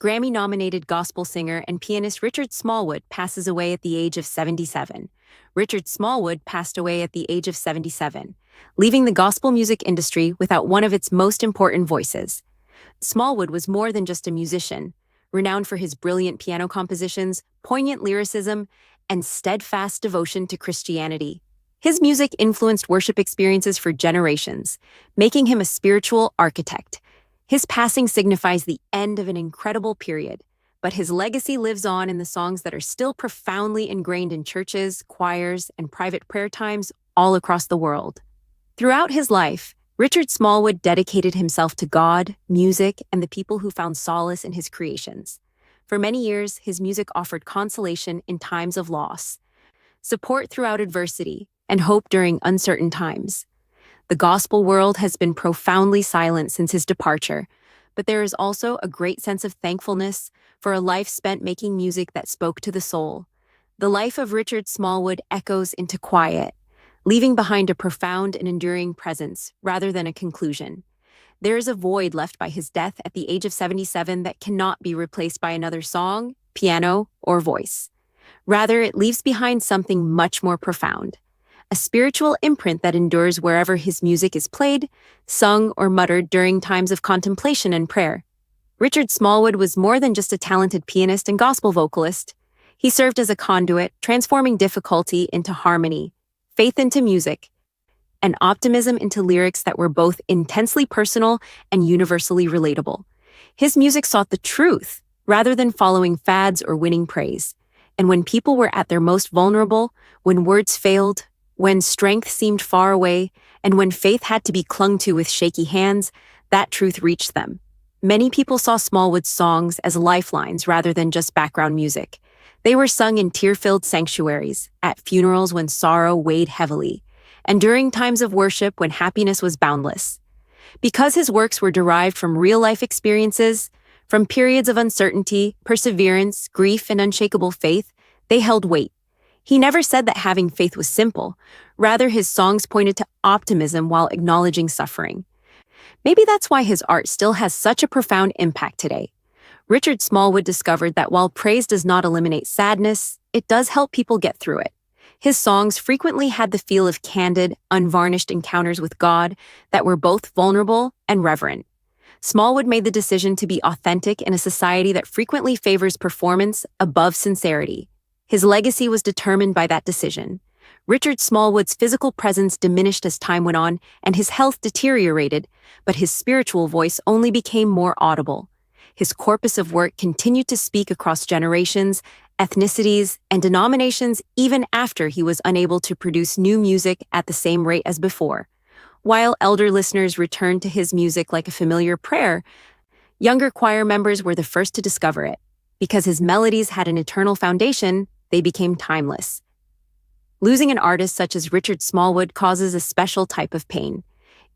Grammy-nominated gospel singer and pianist Richard Smallwood passes away at the age of 77. Richard Smallwood passed away at the age of 77, leaving the gospel music industry without one of its most important voices. Smallwood was more than just a musician, renowned for his brilliant piano compositions, poignant lyricism, and steadfast devotion to Christianity. His music influenced worship experiences for generations, making him a spiritual architect. His passing signifies the end of an incredible period, but his legacy lives on in the songs that are still profoundly ingrained in churches, choirs, and private prayer times all across the world. Throughout his life, Richard Smallwood dedicated himself to God, music, and the people who found solace in his creations. For many years, his music offered consolation in times of loss, support throughout adversity, and hope during uncertain times. The gospel world has been profoundly silent since his departure, but there is also a great sense of thankfulness for a life spent making music that spoke to the soul. The life of Richard Smallwood echoes into quiet, leaving behind a profound and enduring presence rather than a conclusion. There is a void left by his death at the age of 77 that cannot be replaced by another song, piano, or voice. Rather, it leaves behind something much more profound. A spiritual imprint that endures wherever his music is played, sung, or muttered during times of contemplation and prayer. Richard Smallwood was more than just a talented pianist and gospel vocalist. He served as a conduit, transforming difficulty into harmony, faith into music, and optimism into lyrics that were both intensely personal and universally relatable. His music sought the truth, rather than following fads or winning praise. And when people were at their most vulnerable, when words failed, when strength seemed far away, and when faith had to be clung to with shaky hands, that truth reached them. Many people saw Smallwood's songs as lifelines rather than just background music. They were sung in tear-filled sanctuaries, at funerals when sorrow weighed heavily, and during times of worship when happiness was boundless. Because his works were derived from real-life experiences, from periods of uncertainty, perseverance, grief, and unshakable faith, they held weight. He never said that having faith was simple. Rather, his songs pointed to optimism while acknowledging suffering. Maybe that's why his art still has such a profound impact today. Richard Smallwood discovered that while praise does not eliminate sadness, it does help people get through it. His songs frequently had the feel of candid, unvarnished encounters with God that were both vulnerable and reverent. Smallwood made the decision to be authentic in a society that frequently favors performance above sincerity. His legacy was determined by that decision. Richard Smallwood's physical presence diminished as time went on, and his health deteriorated, but his spiritual voice only became more audible. His corpus of work continued to speak across generations, ethnicities, and denominations even after he was unable to produce new music at the same rate as before. While elder listeners returned to his music like a familiar prayer, younger choir members were the first to discover it. Because his melodies had an eternal foundation, they became timeless. Losing an artist such as Richard Smallwood causes a special type of pain.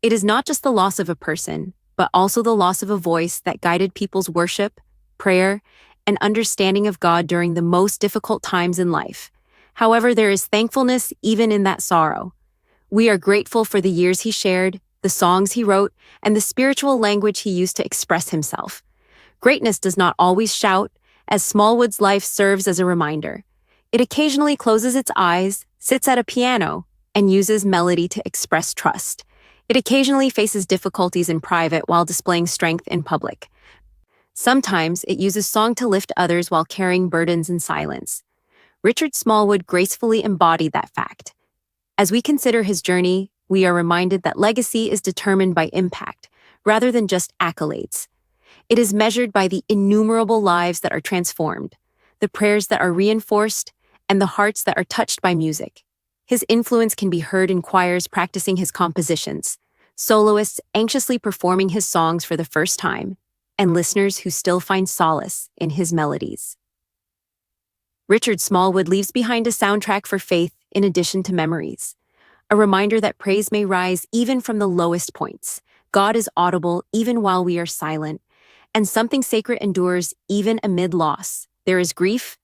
It is not just the loss of a person, but also the loss of a voice that guided people's worship, prayer, and understanding of God during the most difficult times in life. However, there is thankfulness even in that sorrow. We are grateful for the years he shared, the songs he wrote, and the spiritual language he used to express himself. Greatness does not always shout, as Smallwood's life serves as a reminder. It occasionally closes its eyes, sits at a piano, and uses melody to express trust. It occasionally faces difficulties in private while displaying strength in public. Sometimes it uses song to lift others while carrying burdens in silence. Richard Smallwood gracefully embodied that fact. As we consider his journey, we are reminded that legacy is determined by impact, rather than just accolades. It is measured by the innumerable lives that are transformed, the prayers that are reinforced, and the hearts that are touched by music. His influence can be heard in choirs practicing his compositions, soloists anxiously performing his songs for the first time, and listeners who still find solace in his melodies. Richard Smallwood leaves behind a soundtrack for faith in addition to memories, a reminder that praise may rise even from the lowest points. God is audible even while we are silent, and something sacred endures even amid loss. There is grief,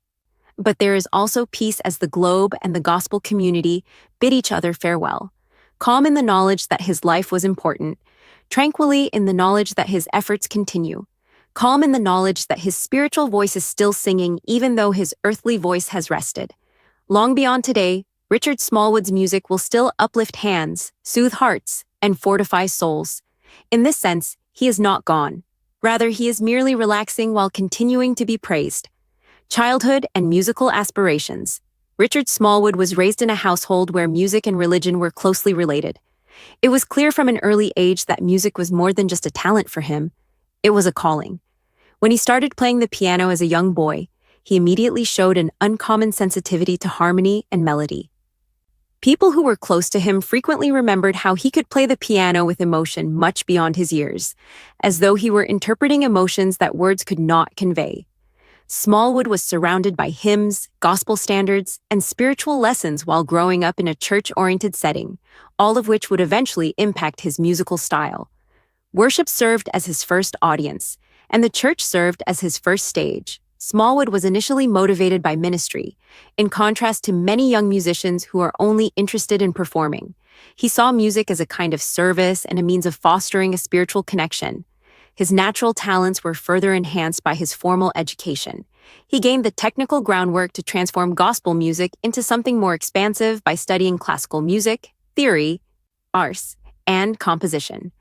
but there is also peace as the globe and the gospel community bid each other farewell. Calm in the knowledge that his life was important, tranquilly in the knowledge that his efforts continue. calm in the knowledge that his spiritual voice is still singing even though his earthly voice has rested. Long beyond today, Richard Smallwood's music will still uplift hands, soothe hearts, and fortify souls. In this sense, he is not gone. Rather, he is merely relaxing while continuing to be praised. Childhood and musical aspirations. Richard Smallwood was raised in a household where music and religion were closely related. It was clear from an early age that music was more than just a talent for him. It was a calling. When he started playing the piano as a young boy, he immediately showed an uncommon sensitivity to harmony and melody. People who were close to him frequently remembered how he could play the piano with emotion much beyond his years, as though he were interpreting emotions that words could not convey. Smallwood was surrounded by hymns, gospel standards, and spiritual lessons while growing up in a church-oriented setting, all of which would eventually impact his musical style. Worship served as his first audience, and the church served as his first stage. Smallwood was initially motivated by ministry, in contrast to many young musicians who are only interested in performing. He saw music as a kind of service and a means of fostering a spiritual connection. His natural talents were further enhanced by his formal education. He gained the technical groundwork to transform gospel music into something more expansive by studying classical music, theory, ars, and composition.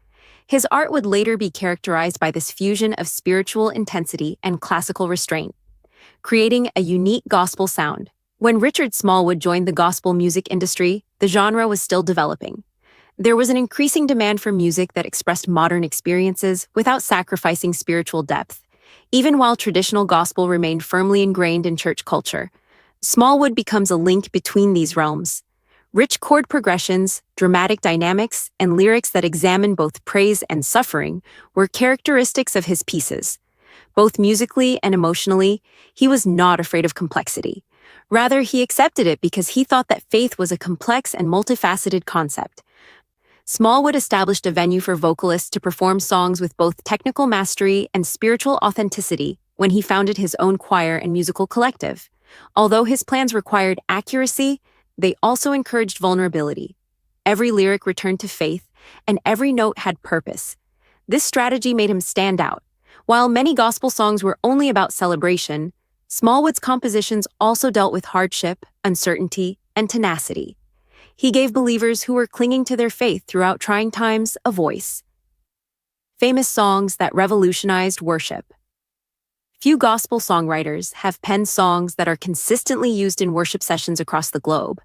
His art would later be characterized by this fusion of spiritual intensity and classical restraint, creating a unique gospel sound. When Richard Smallwood joined the gospel music industry, the genre was still developing. There was an increasing demand for music that expressed modern experiences without sacrificing spiritual depth. Even while traditional gospel remained firmly ingrained in church culture, Smallwood becomes a link between these realms. Rich chord progressions, dramatic dynamics, and lyrics that examine both praise and suffering were characteristics of his pieces. Both musically and emotionally, he was not afraid of complexity. Rather, he accepted it because he thought that faith was a complex and multifaceted concept. Smallwood established a venue for vocalists to perform songs with both technical mastery and spiritual authenticity when he founded his own choir and musical collective. Although his plans required accuracy, they also encouraged vulnerability. Every lyric returned to faith, and every note had purpose. This strategy made him stand out. While many gospel songs were only about celebration, Smallwood's compositions also dealt with hardship, uncertainty, and tenacity. He gave believers who were clinging to their faith throughout trying times a voice. Famous songs that revolutionized worship. Few gospel songwriters have penned songs that are consistently used in worship sessions across the globe.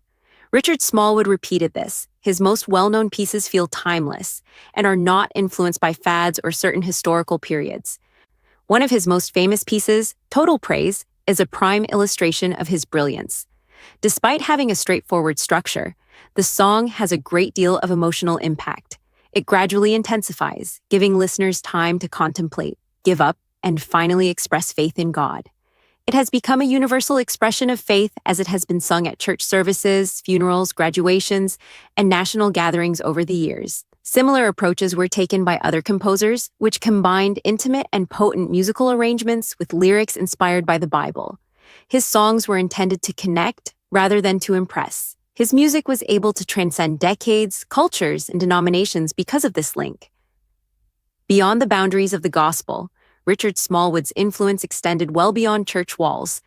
Richard Smallwood repeated this. His most well-known pieces feel timeless and are not influenced by fads or certain historical periods. One of his most famous pieces, Total Praise, is a prime illustration of his brilliance. Despite having a straightforward structure, the song has a great deal of emotional impact. It gradually intensifies, giving listeners time to contemplate, give up, and finally express faith in God. It has become a universal expression of faith as it has been sung at church services, funerals, graduations, and national gatherings over the years. Similar approaches were taken by other composers, which combined intimate and potent musical arrangements with lyrics inspired by the Bible. His songs were intended to connect rather than to impress. His music was able to transcend decades, cultures, and denominations because of this link. Beyond the boundaries of the gospel, Richard Smallwood's influence extended well beyond church walls.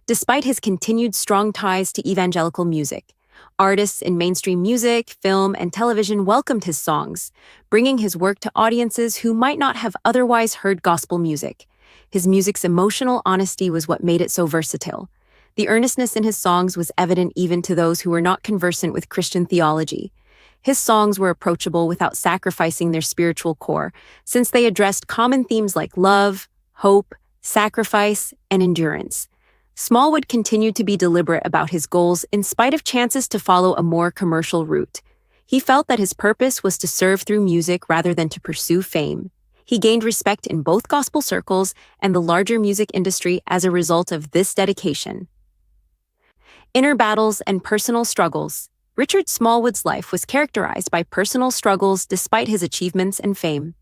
Despite his continued strong ties to evangelical music, artists in mainstream music, film, and television welcomed his songs, bringing his work to audiences who might not have otherwise heard gospel music. His music's emotional honesty was what made it so versatile. The earnestness in his songs was evident even to those who were not conversant with Christian theology. His songs were approachable without sacrificing their spiritual core, since they addressed common themes like love, hope, sacrifice, and endurance. Smallwood continued to be deliberate about his goals in spite of chances to follow a more commercial route. He felt that his purpose was to serve through music rather than to pursue fame. He gained respect in both gospel circles and the larger music industry as a result of this dedication. Inner battles and personal struggles. Richard Smallwood's life was characterized by personal struggles despite his achievements and fame.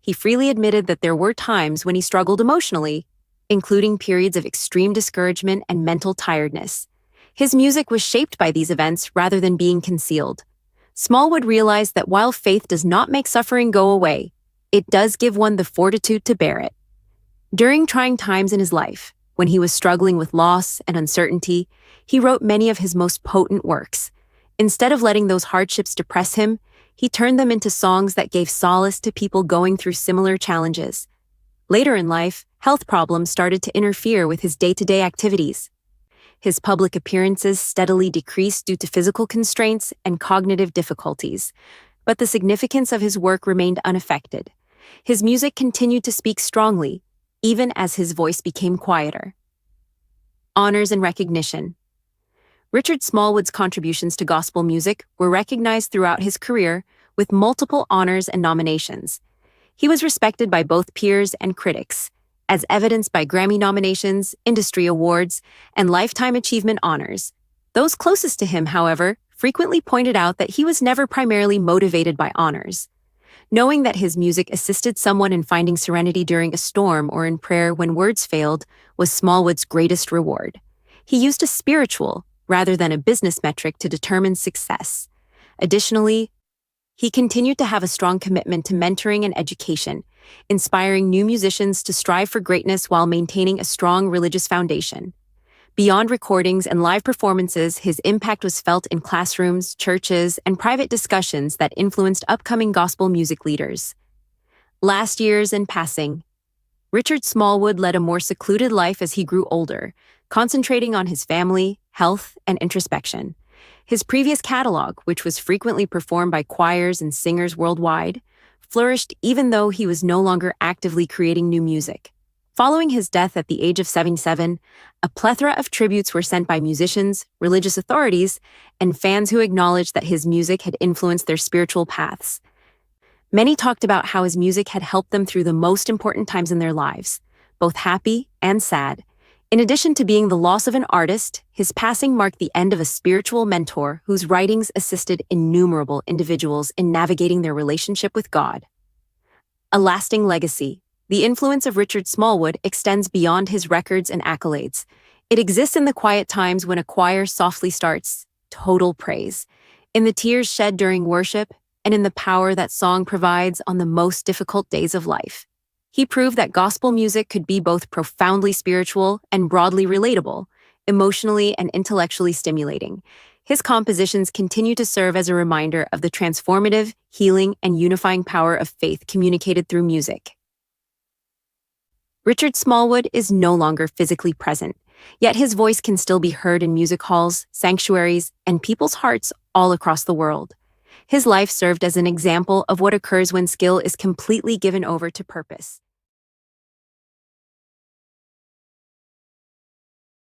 He freely admitted that there were times when he struggled emotionally, including periods of extreme discouragement and mental tiredness. His music was shaped by these events rather than being concealed. Smallwood realized that while faith does not make suffering go away, it does give one the fortitude to bear it. During trying times in his life, when he was struggling with loss and uncertainty, he wrote many of his most potent works. Instead of letting those hardships depress him, he turned them into songs that gave solace to people going through similar challenges. Later in life, health problems started to interfere with his day-to-day activities. His public appearances steadily decreased due to physical constraints and cognitive difficulties, but the significance of his work remained unaffected. His music continued to speak strongly, even as his voice became quieter. Honors and recognition. Richard Smallwood's contributions to gospel music were recognized throughout his career with multiple honors and nominations. He was respected by both peers and critics, as evidenced by Grammy nominations, industry awards, and lifetime achievement honors. Those closest to him, however, frequently pointed out that he was never primarily motivated by honors. Knowing that his music assisted someone in finding serenity during a storm or in prayer when words failed was Smallwood's greatest reward. He used a spiritual, rather than a business metric to determine success. Additionally, he continued to have a strong commitment to mentoring and education, inspiring new musicians to strive for greatness while maintaining a strong religious foundation. Beyond recordings and live performances, his impact was felt in classrooms, churches, and private discussions that influenced upcoming gospel music leaders. Last years and passing. Richard Smallwood led a more secluded life as he grew older, concentrating on his family, health, and introspection. His previous catalog, which was frequently performed by choirs and singers worldwide, flourished even though he was no longer actively creating new music. Following his death at the age of 77, a plethora of tributes were sent by musicians, religious authorities, and fans who acknowledged that his music had influenced their spiritual paths. Many talked about how his music had helped them through the most important times in their lives, both happy and sad. In addition to being the loss of an artist, his passing marked the end of a spiritual mentor whose writings assisted innumerable individuals in navigating their relationship with God. A lasting legacy. The influence of Richard Smallwood extends beyond his records and accolades. It exists in the quiet times when a choir softly starts, "Total praise," in the tears shed during worship, and in the power that song provides on the most difficult days of life. He proved that gospel music could be both profoundly spiritual and broadly relatable, emotionally and intellectually stimulating. His compositions continue to serve as a reminder of the transformative, healing, and unifying power of faith communicated through music. Richard Smallwood is no longer physically present, yet his voice can still be heard in music halls, sanctuaries, and people's hearts all across the world. His life served as an example of what occurs when skill is completely given over to purpose.